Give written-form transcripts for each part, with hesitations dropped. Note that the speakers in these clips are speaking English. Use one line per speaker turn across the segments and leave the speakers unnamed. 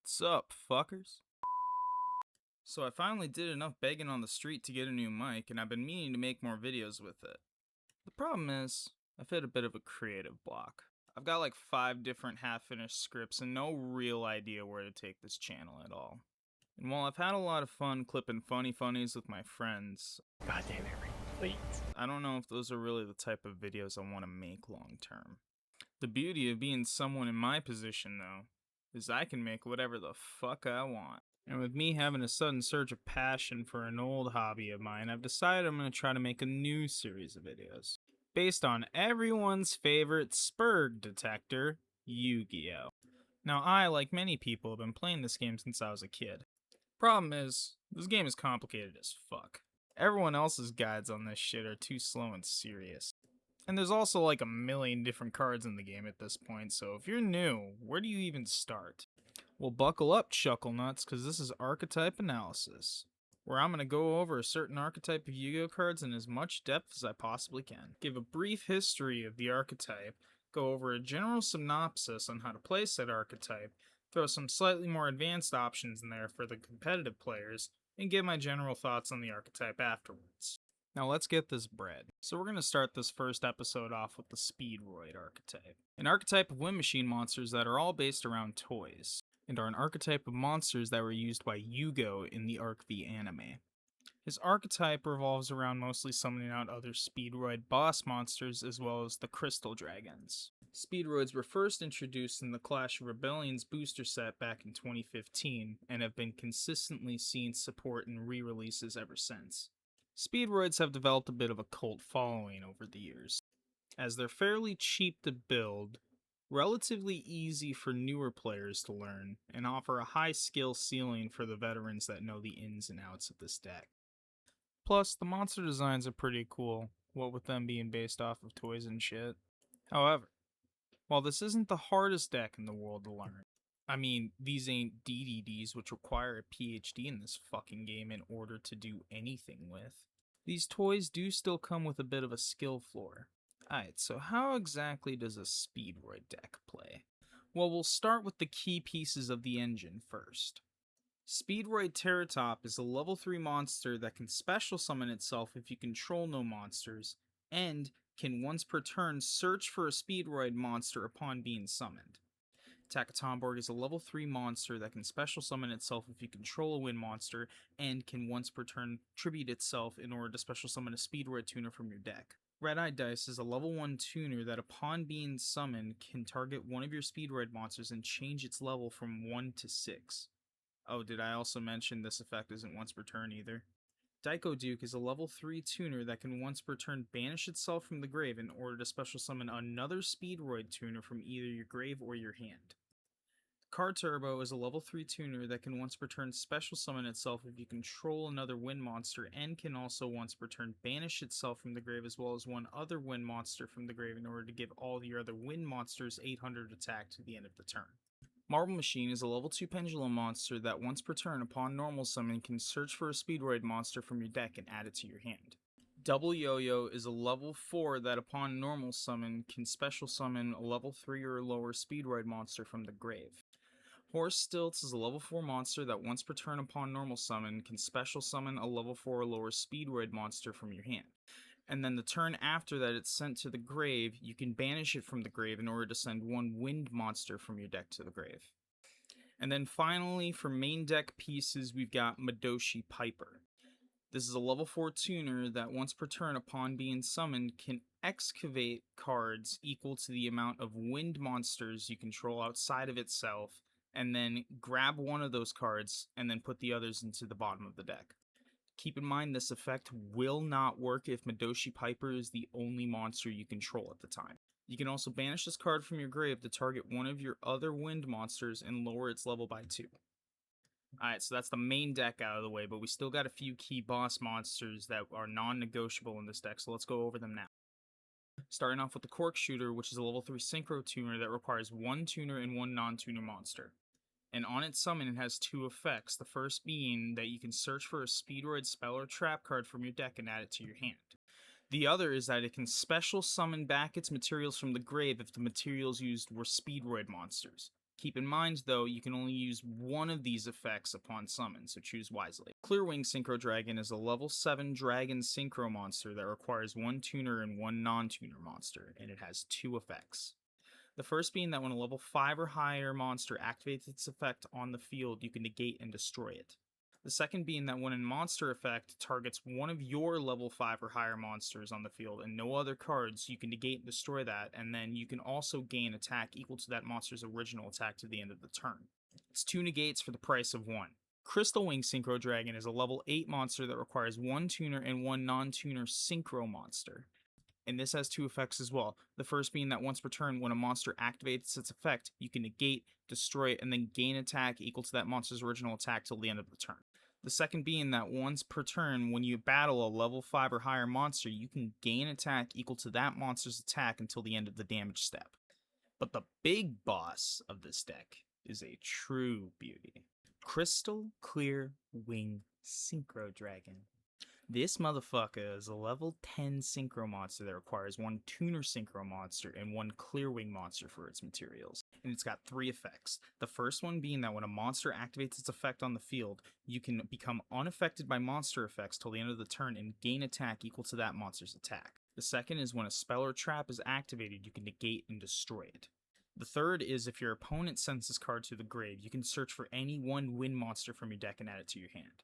What's up, fuckers? So I finally did enough begging on the street to get a new mic, and I've been meaning to make more videos with it. The problem is, I've hit a bit of a creative block. I've got like 5 different half-finished scripts and no real idea where to take this channel at all. And while I've had a lot of fun clipping funny funnies with my friends,
God damn it, please.
I don't know if those are really the type of videos I want to make long term. The beauty of being someone in my position, though, is I can make whatever the fuck I want. And with me having a sudden surge of passion for an old hobby of mine, I've decided I'm going to try to make a new series of videos based on everyone's favorite Spurg detector, Yu-Gi-Oh! Now I, like many people, have been playing this game since I was a kid. Problem is, this game is complicated as fuck. Everyone else's guides on this shit are too slow and serious. And there's also like a million different cards in the game at this point, so if you're new, where do you even start? Well, buckle up, chuckle nuts, because this is Archetype Analysis, where I'm going to go over a certain archetype of Yu-Gi-Oh cards in as much depth as I possibly can. Give a brief history of the archetype, go over a general synopsis on how to play said archetype, throw some slightly more advanced options in there for the competitive players, and give my general thoughts on the archetype afterwards. Now let's get this bread. So we're going to start this first episode off with the Speedroid archetype. An archetype of wind machine monsters that are all based around toys, and are an archetype of monsters that were used by Yugo in the Arc V anime. His archetype revolves around mostly summoning out other Speedroid boss monsters as well as the Crystal Dragons. Speedroids were first introduced in the Clash of Rebellions booster set back in 2015, and have been consistently seen support in re-releases ever since. Speedroids have developed a bit of a cult following over the years, as they're fairly cheap to build, relatively easy for newer players to learn, and offer a high skill ceiling for the veterans that know the ins and outs of this deck. Plus, the monster designs are pretty cool, what with them being based off of toys and shit. However, while this isn't the hardest deck in the world to learn, I mean, these ain't DDDs which require a PhD in this fucking game in order to do anything with. These toys do still come with a bit of a skill floor. Alright, so how exactly does a Speedroid deck play? Well, we'll start with the key pieces of the engine first. Speedroid Terrortop is a level 3 monster that can special summon itself if you control no monsters, and can once per turn search for a Speedroid monster upon being summoned. Taketomborg is a level 3 monster that can special summon itself if you control a wind monster, and can once per turn tribute itself in order to special summon a Speedroid tuner from your deck. Red-Eye Dice is a level 1 tuner that upon being summoned can target one of your Speedroid monsters and change its level from 1 to 6. Oh, did I also mention this effect isn't once per turn either? Daiko Duke is a level 3 tuner that can once per turn banish itself from the grave in order to special summon another Speedroid tuner from either your grave or your hand. Carturbo is a level 3 tuner that can once per turn special summon itself if you control another wind monster, and can also once per turn banish itself from the grave as well as one other wind monster from the grave in order to give all your other wind monsters 800 attack to the end of the turn. Marble Machine is a level 2 pendulum monster that once per turn upon normal summon can search for a Speedroid monster from your deck and add it to your hand. Double Yoyo is a level 4 that upon normal summon can special summon a level 3 or lower Speedroid monster from the grave. Horse Stilts is a level 4 monster that once per turn upon normal summon can special summon a level 4 or lower Speedroid monster from your hand. And then the turn after that it's sent to the grave, you can banish it from the grave in order to send one wind monster from your deck to the grave. And then finally, for main deck pieces, we've got Modoshi Piper. This is a level 4 tuner that once per turn upon being summoned can excavate cards equal to the amount of wind monsters you control outside of itself, and then grab one of those cards and then put the others into the bottom of the deck. Keep in mind this effect will not work if Modoshi Piper is the only monster you control at the time. You can also banish this card from your grave to target one of your other wind monsters and lower its level by 2. Alright, so that's the main deck out of the way, but we still got a few key boss monsters that are non-negotiable in this deck, so let's go over them now. Starting off with the Cork Shooter, which is a level 3 synchro tuner that requires one tuner and one non-tuner monster. And on its summon, it has 2 effects, the first being that you can search for a Speedroid spell or trap card from your deck and add it to your hand. The other is that it can special summon back its materials from the grave if the materials used were Speedroid monsters. Keep in mind, though, you can only use one of these effects upon summon, so choose wisely. Clearwing Synchro Dragon is a level 7 dragon synchro monster that requires one tuner and one non-tuner monster, and it has 2 effects. The first being that when a level 5 or higher monster activates its effect on the field, you can negate and destroy it. The second being that when a monster effect targets one of your level 5 or higher monsters on the field and no other cards, you can negate and destroy that, and then you can also gain attack equal to that monster's original attack to the end of the turn. It's 2 negates for the price of 1. Crystal Wing Synchro Dragon is a level 8 monster that requires one tuner and one non-tuner synchro monster. And this has 2 effects as well. The first being that once per turn, when a monster activates its effect, you can negate, destroy it, and then gain attack equal to that monster's original attack till the end of the turn. The second being that once per turn, when you battle a level 5 or higher monster, you can gain attack equal to that monster's attack until the end of the damage step. But the big boss of this deck is a true beauty. Crystal Clear Wing Synchro Dragon. This motherfucker is a level 10 synchro monster that requires one tuner synchro monster and one clear wing monster for its materials. And it's got 3 effects. The first one being that when a monster activates its effect on the field, you can become unaffected by monster effects till the end of the turn and gain attack equal to that monster's attack. The second is when a spell or trap is activated, you can negate and destroy it. The third is if your opponent sends this card to the grave, you can search for any one win monster from your deck and add it to your hand.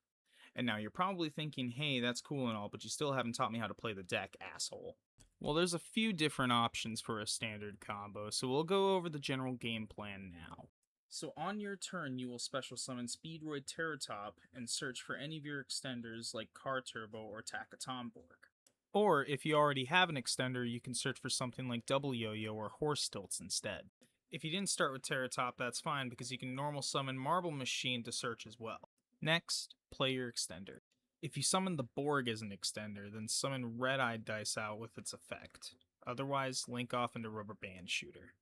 And now you're probably thinking, hey, that's cool and all, but you still haven't taught me how to play the deck, asshole. Well, there's a few different options for a standard combo, so we'll go over the general game plan now. So on your turn, you will special summon Speedroid Terrortop and search for any of your extenders like Carturbo or Taketomborg. Or if you already have an extender, you can search for something like Yoyo or Horse Stilts instead. If you didn't start with Terrortop, that's fine because you can normal summon Marble Machine to search as well. Next, play your extender. If you summon the Borg as an extender, then summon Red-Eyed Dice out with its effect. Otherwise, link off into Rubber Band Shooter.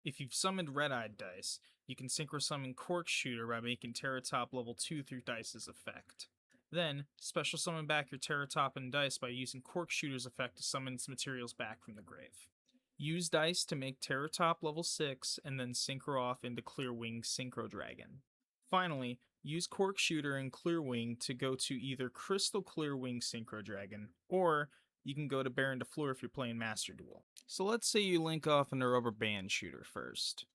If you've summoned Red-Eyed Dice, you can synchro summon Cork Shooter by making Terrortop level 2 through Dice's effect. Then, special summon back your Terrortop and Dice by using Cork Shooter's effect to summon its materials back from the grave. Use Dice to make Terrortop level 6, and then synchro off into Clear Wing Synchro Dragon. Finally, use Cork Shooter and Clear Wing to go to either Crystal Clear Wing Synchro Dragon, or you can go to Baron de Fleur if you're playing Master Duel. So let's say you link off into Rubber Band Shooter first.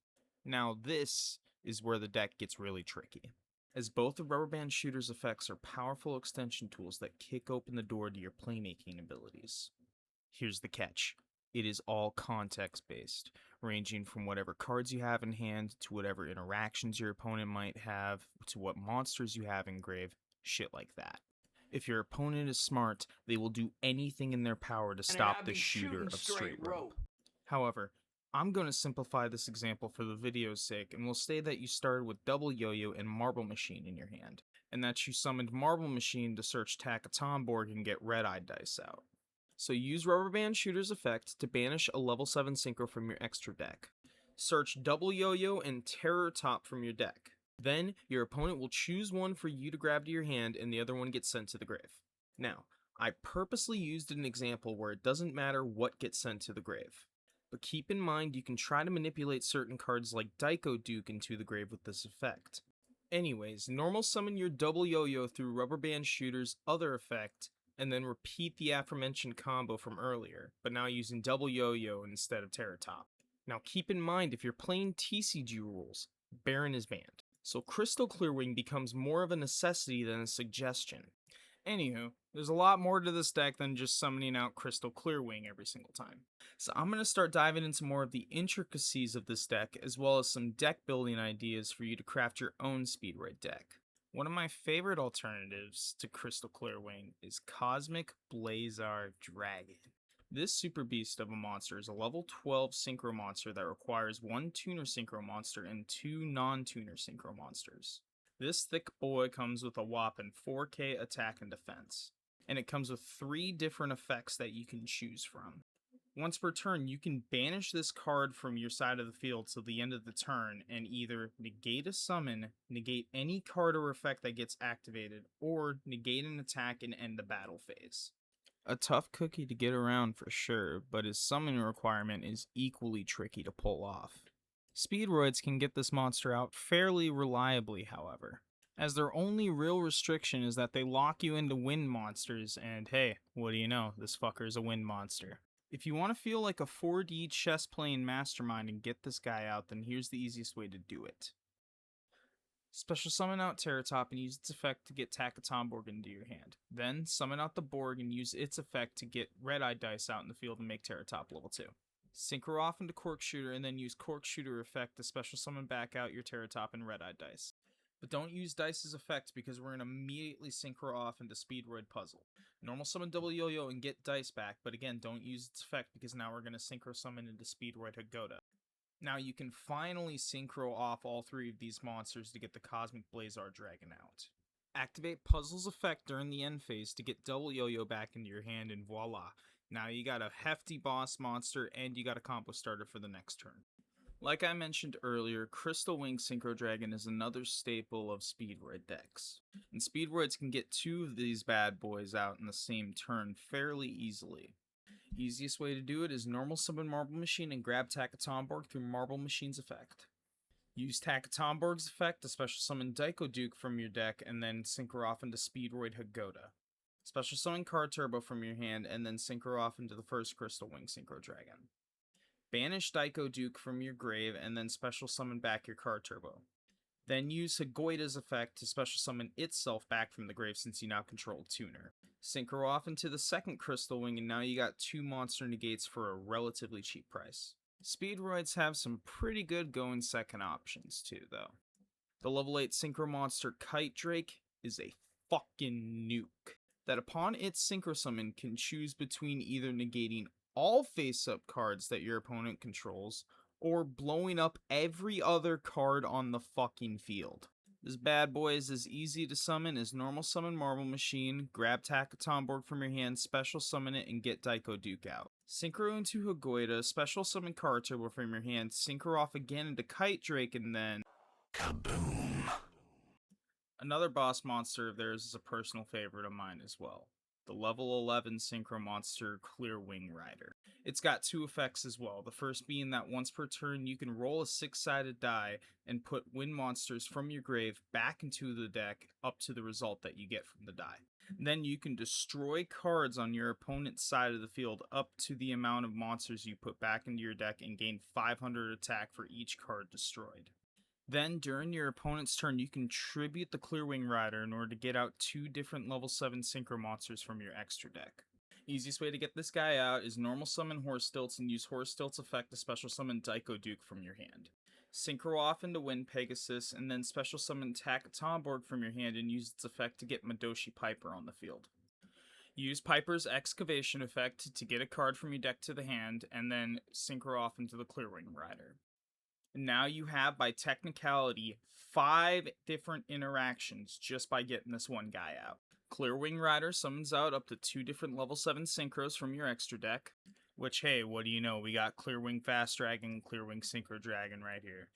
Now this is where the deck gets really tricky, as both of Rubber Band Shooter's effects are powerful extension tools that kick open the door to your playmaking abilities. Here's the catch. It is all context-based, ranging from whatever cards you have in hand, to whatever interactions your opponent might have, to what monsters you have in grave, shit like that. If your opponent is smart, they will do anything in their power to stop the shooter of straight rope. However, I'm going to simplify this example for the video's sake, and we'll say that you started with double Yoyo and Marble Machine in your hand, and that you summoned Marble Machine to search Taketomborg and get Red-Eyed Dice out. So use Rubber Band Shooter's effect to banish a level 7 synchro from your extra deck. Search double Yoyo and Terrortop from your deck. Then, your opponent will choose one for you to grab to your hand and the other one gets sent to the grave. Now, I purposely used an example where it doesn't matter what gets sent to the grave. But keep in mind you can try to manipulate certain cards like Daiko Duke into the grave with this effect. Anyways, normal summon your double Yoyo through Rubber Band Shooter's other effect, and then repeat the aforementioned combo from earlier, but now using double Yoyo instead of Terrortop. Now keep in mind, if you're playing TCG rules, Baron is banned, so Crystal Clearwing becomes more of a necessity than a suggestion. Anywho, there's a lot more to this deck than just summoning out Crystal Clearwing every single time. So I'm going to start diving into more of the intricacies of this deck, as well as some deck building ideas for you to craft your own Speedroid deck. One of my favorite alternatives to Crystal Clearwing is Cosmic Blazar Dragon. This super beast of a monster is a level 12 synchro monster that requires one tuner synchro monster and 2 non-tuner synchro monsters. This thick boy comes with a whopping 4k attack and defense, and it comes with 3 different effects that you can choose from. Once per turn, you can banish this card from your side of the field till the end of the turn and either negate a summon, negate any card or effect that gets activated, or negate an attack and end the battle phase. A tough cookie to get around for sure, but his summoning requirement is equally tricky to pull off. Speedroids can get this monster out fairly reliably, however, as their only real restriction is that they lock you into wind monsters, and hey, what do you know, this fucker is a wind monster. If you want to feel like a 4D chess playing mastermind and get this guy out, then here's the easiest way to do it. Special summon out Terrortop and use its effect to get Taketomborg into your hand. Then summon out the Borg and use its effect to get Red Eye Dice out in the field and make Terrortop level 2. Synchro off into Corkshooter and then use Corkshooter effect to special summon back out your Terrortop and Red Eye Dice. But don't use Dice's effect because we're going to immediately synchro off into Speedroid Puzzle. Normal summon double Yoyo and get Dice back, but again, don't use its effect because now we're going to synchro summon into Speedroid Taketomborg. Now you can finally synchro off all 3 of these monsters to get the Cosmic Blazar Dragon out. Activate Puzzle's effect during the end phase to get double Yoyo back into your hand, and voila. Now you got a hefty boss monster and you got a combo starter for the next turn. Like I mentioned earlier, Crystal Wing Synchro Dragon is another staple of Speedroid decks. And Speedroids can get 2 of these bad boys out in the same turn fairly easily. Easiest way to do it is normal summon Marble Machine and grab Taketomborg through Marble Machine's effect. Use Taketomborg's effect to special summon Daiko Duke from your deck and then synchro off into Speedroid Taketomborg. Special summon Carturbo from your hand and then synchro off into the first Crystal Wing Synchro Dragon. Banish Daiko Duke from your grave and then special summon back your Carturbo. Then use Hagoita's effect to special summon itself back from the grave since you now control Tuner. Synchro off into the second Crystal Wing and now you got 2 monster negates for a relatively cheap price. Speedroids have some pretty good going second options too though. The level 8 Synchro monster Kite Drake is a fucking nuke that upon its synchro summon can choose between either negating all face-up cards that your opponent controls or blowing up every other card on the fucking field. This bad boy is as easy to summon as normal summon Marble Machine, grab Taketomborg from your hand, special summon it, and get Daiko Duke out. Synchro into Hagoita, special summon Carturbo from your hand, synchro off again into Kite Drake, and then kaboom! Another boss monster of theirs is a personal favorite of mine as well. The level 11 Synchro monster Clear Wing Rider. It's got 2 effects as well, the first being that once per turn you can roll a 6-sided die and put wind monsters from your grave back into the deck up to the result that you get from the die. Then you can destroy cards on your opponent's side of the field up to the amount of monsters you put back into your deck and gain 500 attack for each card destroyed. Then, during your opponent's turn, you can tribute the Clearwing Rider in order to get out 2 different level 7 Synchro monsters from your extra deck. Easiest way to get this guy out is normal summon Horse Stilts and use Horse Stilts effect to special summon Daiko Duke from your hand. Synchro off into Wind Pegasus and then special summon Taketomborg from your hand and use its effect to get Modoshi Piper on the field. Use Piper's Excavation effect to get a card from your deck to the hand and then synchro off into the Clearwing Rider. Now you have, by technicality, 5 different interactions just by getting this one guy out. Clearwing Rider summons out up to 2 different level 7 synchros from your extra deck. Which, hey, what do you know? We got Clearwing Fast Dragon and Clearwing Synchro Dragon right here.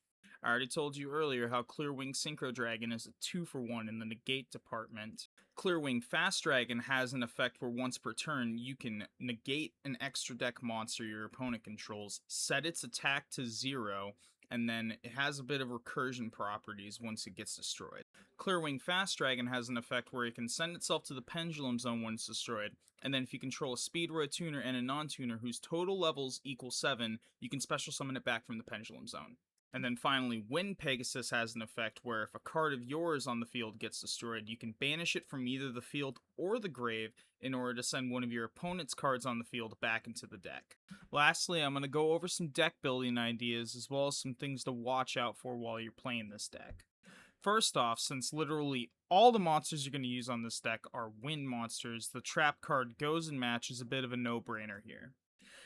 I already told you earlier how Clearwing Synchro Dragon is a 2-for-1 in the negate department. Clearwing Fast Dragon has an effect where once per turn you can negate an extra deck monster your opponent controls, set its attack to 0, and then it has a bit of recursion properties once it gets destroyed. Clearwing Fast Dragon has an effect where it can send itself to the Pendulum Zone when it's destroyed, and then if you control a Speedroid tuner and a non-tuner whose total levels equal 7, you can special summon it back from the Pendulum Zone. And then finally, Wind Pegasus has an effect where if a card of yours on the field gets destroyed, you can banish it from either the field or the grave in order to send one of your opponent's cards on the field back into the deck. Lastly, I'm going to go over some deck building ideas as well as some things to watch out for while you're playing this deck. First off, since literally all the monsters you're going to use on this deck are wind monsters, the trap card Goes and Match is a bit of a no-brainer here.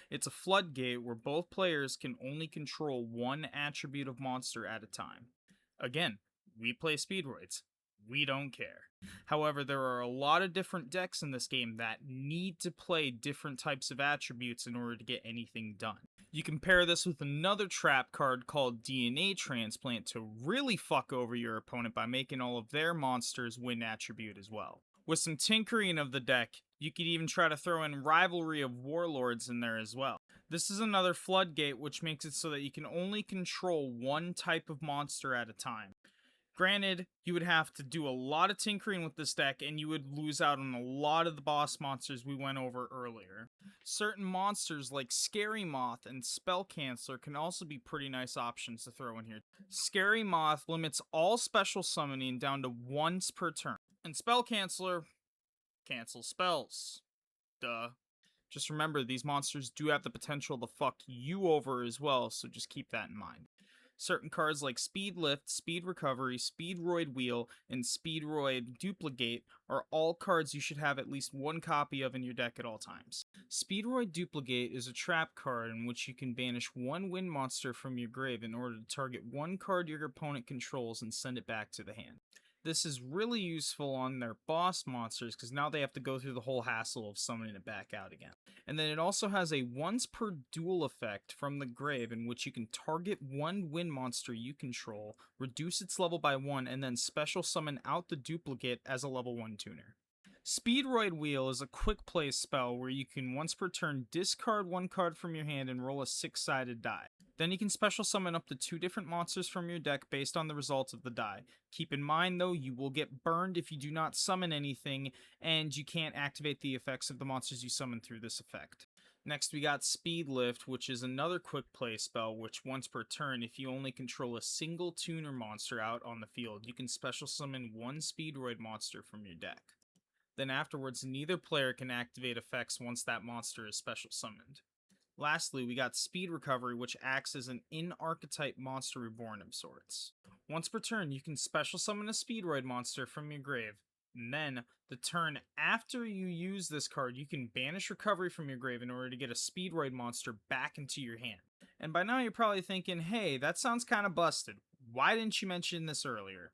It's a floodgate where both players can only control one attribute of monster at a time. Again, we play Speedroids. We don't care. However, there are a lot of different decks in this game that need to play different types of attributes in order to get anything done. You can pair this with another trap card called DNA Transplant to really fuck over your opponent by making all of their monsters win attribute as well. With some tinkering of the deck, you could even try to throw in Rivalry of Warlords in there as well. This is another floodgate, which makes it so that you can only control one type of monster at a time. Granted, you would have to do a lot of tinkering with this deck, and you would lose out on a lot of the boss monsters we went over earlier. Certain monsters like Scary Moth and Spell Canceller can also be pretty nice options to throw in here. Scary Moth limits all special summoning down to once per turn, and Spell Canceller cancels spells. Duh. Just remember, these monsters do have the potential to fuck you over as well, so just keep that in mind. Certain cards like Speed Lift, Speed Recovery, Speedroid Wheel, and Speedroid Duplicate are all cards you should have at least one copy of in your deck at all times. Speedroid Duplicate is a trap card in which you can banish one wind monster from your grave in order to target one card your opponent controls and send it back to the hand. This is really useful on their boss monsters because now they have to go through the whole hassle of summoning it back out again. And then it also has a once per duel effect from the grave in which you can target one wind monster you control, reduce its level by 1, and then special summon out the duplicate as a level 1 tuner. Speedroid Wheel is a quick play spell where you can once per turn discard one card from your hand and roll a 6-sided die. Then you can special summon up to 2 different monsters from your deck based on the results of the die. Keep in mind though, you will get burned if you do not summon anything, and you can't activate the effects of the monsters you summon through this effect. Next we got Speed Lift, which is another quick play spell which once per turn, if you only control a single tuner monster out on the field, you can special summon one Speedroid monster from your deck. Then afterwards, neither player can activate effects once that monster is special summoned. Lastly, we got Speed Recovery, which acts as an in-archetype monster reborn of sorts. Once per turn, you can special summon a Speedroid monster from your grave, and then, the turn after you use this card, you can banish Recovery from your grave in order to get a Speedroid monster back into your hand. And by now you're probably thinking, hey, that sounds kinda busted. Why didn't you mention this earlier?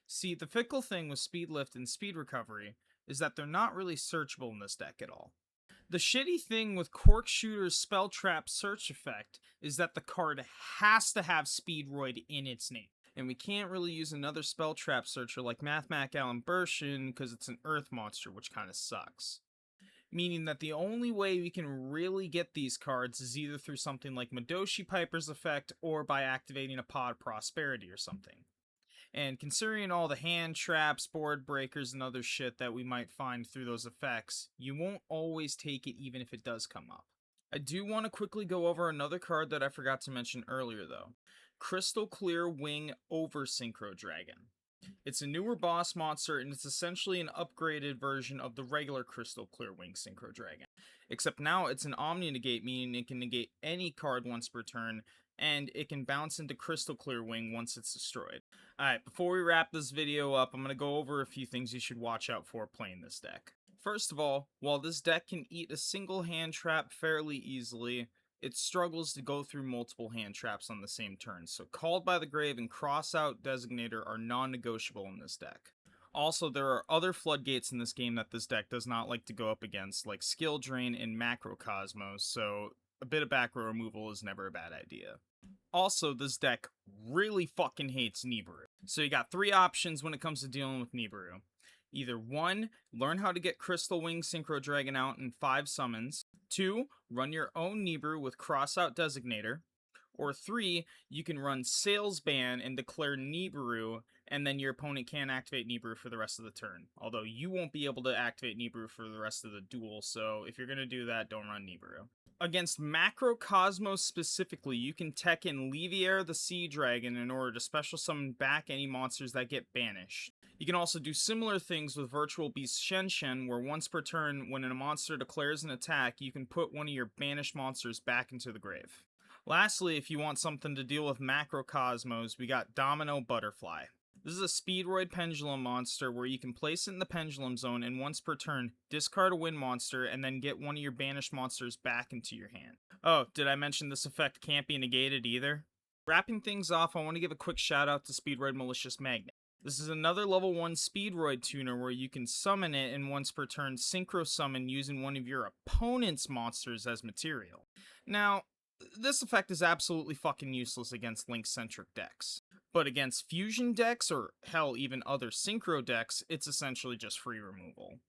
See, the fickle thing with Speed Lift and Speed Recovery is that they're not really searchable in this deck at all. The shitty thing with Corkshooter's Spell Trap Search effect is that the card has to have Speedroid in its name. And we can't really use another Spell Trap Searcher like Mathmac Alimbertion because it's an Earth monster, which kinda sucks. Meaning that the only way we can really get these cards is either through something like Modoshi Piper's effect or by activating a Pod Prosperity or something. And considering all the hand traps, board breakers, and other shit that we might find through those effects, you won't always take it even if it does come up. I do want to quickly go over another card that I forgot to mention earlier though. Crystal Clear Wing Over Synchro Dragon. It's a newer boss monster and it's essentially an upgraded version of the regular Crystal Clear Wing Synchro Dragon. Except now it's an Omni Negate, meaning it can negate any card once per turn, and it can bounce into Crystal Clear Wing once it's destroyed. Alright, before we wrap this video up, I'm going to go over a few things you should watch out for playing this deck. First of all, while this deck can eat a single hand trap fairly easily, it struggles to go through multiple hand traps on the same turn, so Called by the Grave and Crossout Designator are non-negotiable in this deck. Also, there are other floodgates in this game that this deck does not like to go up against, like Skill Drain and Macrocosmos, so a bit of back row removal is never a bad idea. Also, this deck really fucking hates Nibiru. So you got 3 options when it comes to dealing with Nibiru. Either 1, learn how to get Crystal Wing Synchro Dragon out in 5 summons. 2, run your own Nibiru with Crossout Designator. Or 3, you can run Sales Ban and declare Nibiru, and then your opponent can't activate Nibiru for the rest of the turn. Although you won't be able to activate Nibiru for the rest of the duel, so if you're going to do that, don't run Nibiru. Against Macrocosmos specifically, you can tech in Leviair the Sea Dragon in order to special summon back any monsters that get banished. You can also do similar things with Virtual Beast Shen, where once per turn, when a monster declares an attack, you can put one of your banished monsters back into the grave. Lastly, if you want something to deal with Macrocosmos, we got Domino Butterfly. This is a Speedroid Pendulum monster where you can place it in the Pendulum Zone and once per turn, discard a wind monster and then get one of your banished monsters back into your hand. Oh, did I mention this effect can't be negated either? Wrapping things off, I want to give a quick shout out to Speedroid Malicious Magnet. This is another level 1 Speedroid tuner where you can summon it and once per turn synchro summon using one of your opponent's monsters as material. Now, this effect is absolutely fucking useless against Link-centric decks. But against fusion decks, or hell, even other synchro decks, it's essentially just free removal.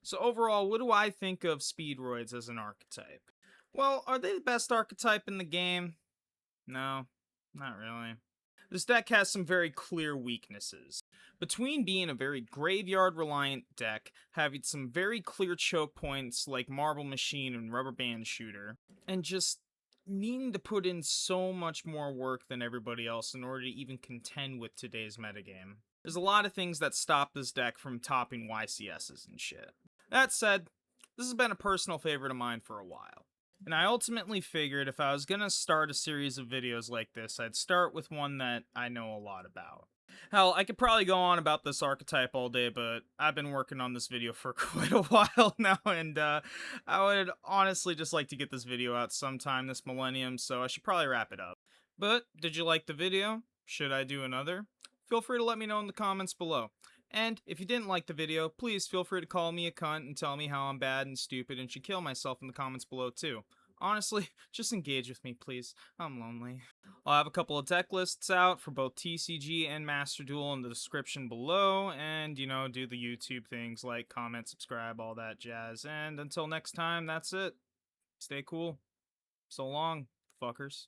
So overall, what do I think of Speedroids as an archetype? Well, are they the best archetype in the game? No, not really. This deck has some very clear weaknesses. Between being a very graveyard reliant deck, having some very clear choke points like Marble Machine and Rubber Band Shooter, and just needing to put in so much more work than everybody else in order to even contend with today's metagame. There's a lot of things that stop this deck from topping YCSs and shit. That said, this has been a personal favorite of mine for a while. And I ultimately figured if I was gonna start a series of videos like this, I'd start with one that I know a lot about. Hell, I could probably go on about this archetype all day, but I've been working on this video for quite a while now, and I would honestly just like to get this video out sometime this millennium, so I should probably wrap it up. But, did you like the video? Should I do another? Feel free to let me know in the comments below. And if you didn't like the video, please feel free to call me a cunt and tell me how I'm bad and stupid and should kill myself in the comments below too. Honestly, just engage with me, please. I'm lonely. I'll have a couple of deck lists out for both TCG and Master Duel in the description below, and, do the YouTube things like comment, subscribe, all that jazz. And until next time, that's it. Stay cool. So long, fuckers.